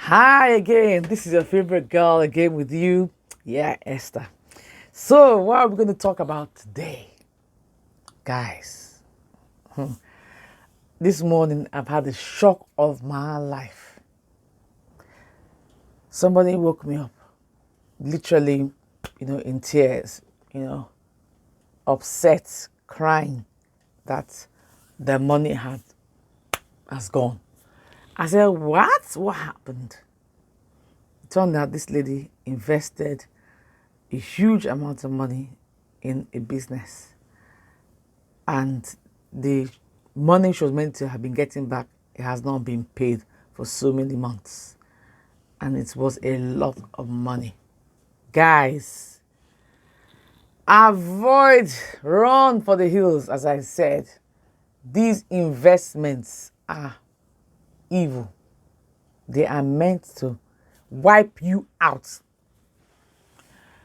Hi again. This is your favorite girl again with you. Yeah, Esther. So, what are we going to talk about today? Guys, this morning I've had the shock of my life. Somebody woke me up, literally, in tears, upset, crying that their money has gone. I said, what? What happened? It turned out this lady invested a huge amount of money in a business, and the money she was meant to have been getting back, it has not been paid for so many months, and it was a lot of money. Guys, avoid, run for the hills. As I said, these investments are evil. They are meant to wipe you out.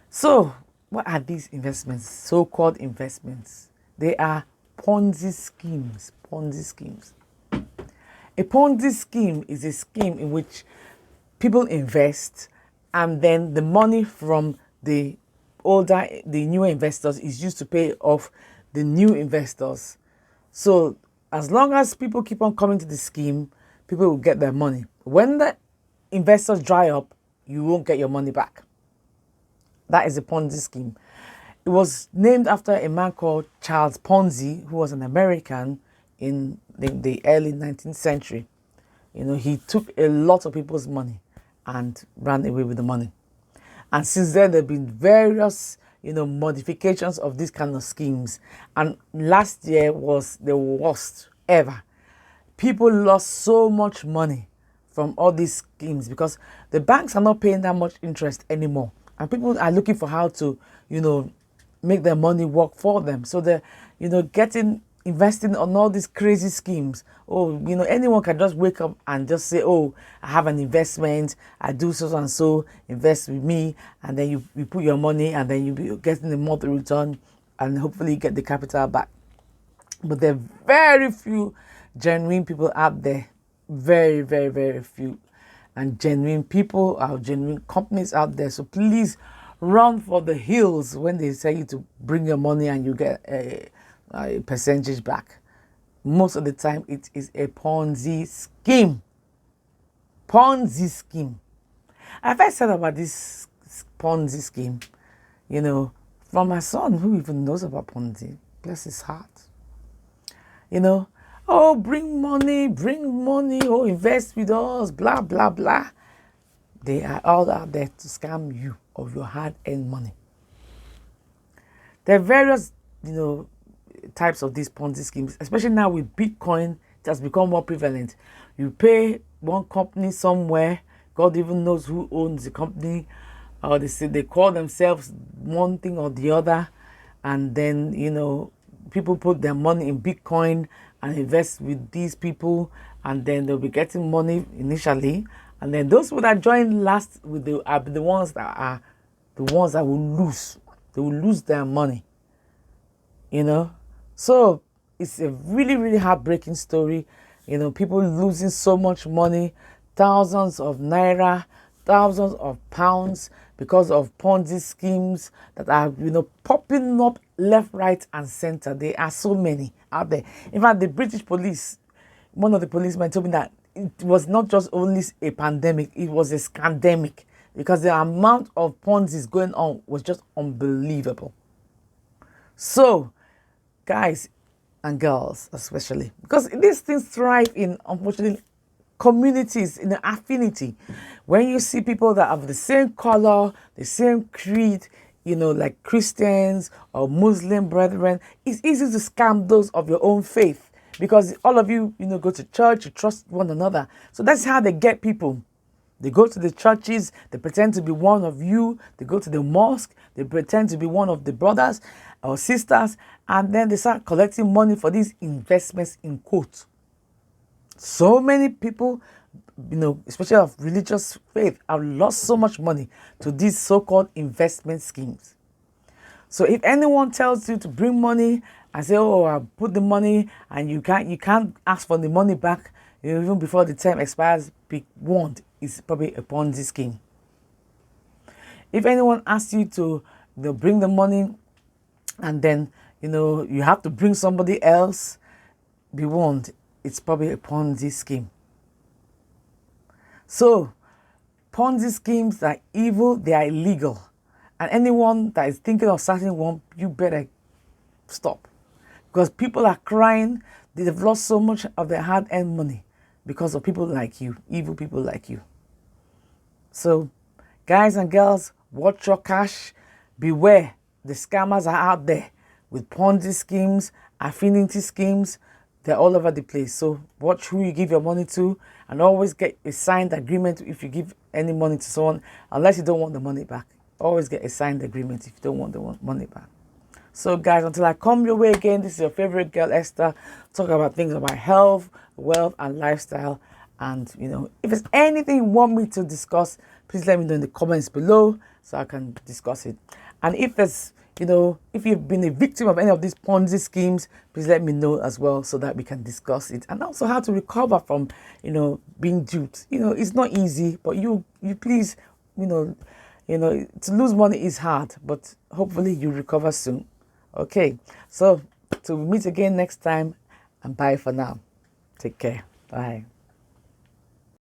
So, what are these investments? So-called investments. They are Ponzi schemes. Ponzi schemes. A Ponzi scheme is a scheme in which people invest, and then the money from the newer investors is used to pay off the new investors. So as long as people keep on coming to the scheme, people will get their money. When the investors dry up, you won't get your money back. That is a Ponzi scheme. It was named after a man called Charles Ponzi, who was an American in the early 19th century. He took a lot of people's money and ran away with the money. And since then, there have been various, modifications of these kind of schemes. And last year was the worst ever. People lost so much money from all these schemes because the banks are not paying that much interest anymore. And people are looking for how to, make their money work for them. So they're, investing on all these crazy schemes. Oh, anyone can just wake up and just say, oh, I have an investment, I do so and so, invest with me, and then you put your money, and then you be getting the monthly return, and hopefully you get the capital back. But there are very few genuine people out there. Very, very, very few. And genuine people are genuine companies out there. So please run for the hills when they say you to bring your money and you get a percentage back. Most of the time, it is a Ponzi scheme. Ponzi scheme. I first heard about this Ponzi scheme, from my son, who even knows about Ponzi. Bless his heart. Oh, bring money, oh, invest with us, blah, blah, blah. They are all out there to scam you of your hard-earned money. There are various, types of these Ponzi schemes, especially now with Bitcoin. It has become more prevalent. You pay one company somewhere, God even knows who owns the company, or they call themselves one thing or the other, and then people put their money in Bitcoin and invest with these people, and then they'll be getting money initially, and then those people that join last are the ones that will lose. They will lose their money. So it's a really, really heartbreaking story. People losing so much money, thousands of naira, thousands of pounds because of Ponzi schemes that are, popping up left, right, and center. There are so many out there. In fact, the British police, one of the policemen told me that it was not just only a pandemic, it was a scandemic, because the amount of Ponzi's going on was just unbelievable. So, guys and girls especially, because these things thrive in, unfortunately, communities, in the affinity. When you see people that have the same color, the same creed, like Christians or Muslim brethren, it's easy to scam those of your own faith, because all of you, go to church, you trust one another. So that's how they get people. They go to the churches, they pretend to be one of you. They go to the mosque, they pretend to be one of the brothers or sisters, and then they start collecting money for these investments, in quotes. So many people, especially of religious faith, have lost so much money to these so-called investment schemes. So if anyone tells you to bring money and say, oh, I put the money, and you can't ask for the money back, even before the term expires, be warned. is probably a Ponzi scheme. If anyone asks you to bring the money, and then you have to bring somebody else, be warned, it's probably a Ponzi scheme. So Ponzi schemes are evil, they are illegal, and anyone that is thinking of starting one, you better stop, because people are crying. They've lost so much of their hard-earned money because of people like you, evil people like you. So guys and girls, watch your cash. Beware, the scammers are out there with Ponzi schemes, affinity schemes. They're all over the place. So watch who you give your money to, and always get a signed agreement if you give any money to someone, unless you don't want the money back. Always get a signed agreement if you don't want the money back. So guys, until I come your way again, this is your favorite girl, Esther, talking about things about health, wealth, and lifestyle. And, if there's anything you want me to discuss, please let me know in the comments below so I can discuss it. And if there's, if you've been a victim of any of these Ponzi schemes, please let me know as well so that we can discuss it. And also how to recover from, being duped. It's not easy, but you please, to lose money is hard, but hopefully you recover soon. Okay, so till we meet again next time, and bye for now. Take care. Bye.